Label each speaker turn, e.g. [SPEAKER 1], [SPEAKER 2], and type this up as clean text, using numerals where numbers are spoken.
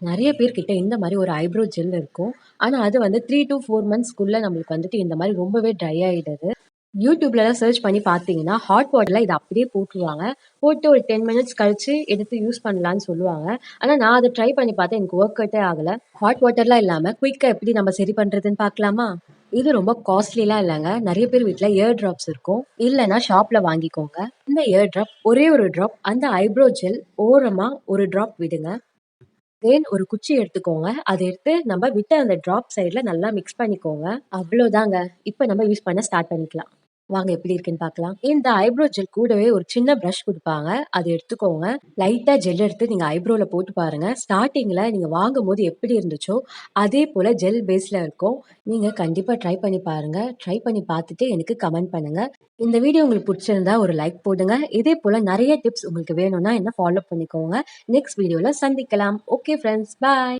[SPEAKER 1] நெறைய பேர்கிட்ட இந்த மாரி ஒரு ஐப்ரோ ஜெல் இருக்கும். ஆனா அது வந்து 3 டூ 4 மந்த்ஸ்க்குள்ள நம்மளுக்கு வந்துட்டு இந்த மாரி ரொம்பவே ட்ரை ஆயிடுது. YouTubeலலாம் சர்ச் பண்ணி பார்த்தீங்கன்னா, ஹாட் வாட்டர்ல இத அப்படியே போட்டுருவாங்க. போட்டு ஒரு 10 மினிட்ஸ் கழிச்சு எடுத்து யூஸ் பண்ணலான்னு சொல்லுவாங்க. ஆனா நான் அத ட்ரை பண்ணி பார்த்தேன். எனக்கு ஒர்க் அவுட்டே ஆகல. ஹாட் வாட்டர்லாம் இல்லாம குயிக்கா எப்படி நம்ம சரி பண்றதுன்னு பார்க்கலாமா? இது ரொம்ப காஸ்ட்லிலாம் இல்லங்க. நெறைய பேர் வீட்ல இயர் ட்ராப்ஸ் இருக்கும். இல்லன்னா ஷாப்ல வாங்கிக்கோங்க. இந்த இயர் ட்ராப் ஒரே ஒரு ட்ராப் அந்த ஐப்ரோ ஜெல் ஓரமா ஒரு ட்ராப் விடுங்க. தென் ஒரு குச்சி எடுத்துக்கோங்க. அத எடுத்து நம்ம விட்ட அந்த ட்ராப் சைடுல நல்லா மிக்ஸ் பண்ணிக்கோங்க. அவ்வளோதாங்க. இப்ப நம்ம யூஸ் பண்ண ஸ்டார்ட் பண்ணிக்கலாம். வாங்க எப்படி இருக்குன்னு பார்க்கலாம். இந்த ஐப்ரோ ஜெல் கூடவே ஒரு சின்ன பிரஷ் குடுப்பாங்க. அத எடுத்துக்கோங்க. லைட்டா ஜெல் எடுத்து நீங்க ஐப்ரோல போட்டு பாருங்க. ஸ்டார்ட்டிங்ல நீங்க வாங்கும்போது எப்படி இருந்துச்சோ, அதே போல ஜெல் பேஸ்ல இருக்கும். நீங்க கண்டிப்பா ட்ரை பண்ணி பாருங்க. ட்ரை பண்ணி பார்த்துட்டு எனக்கு கமெண்ட் பண்ணுங்க. இந்த வீடியோ உங்களுக்கு புடிச்சிருந்தா ஒரு லைக் போடுங்க. இதே போல நெறைய டிப்ஸ் உங்களுக்கு வேணும்னா என்ன ஃபாலோ பண்ணிக்கோங்க. நெக்ஸ்ட் வீடியோல சந்திக்கலாம். Okay friends. பாய்.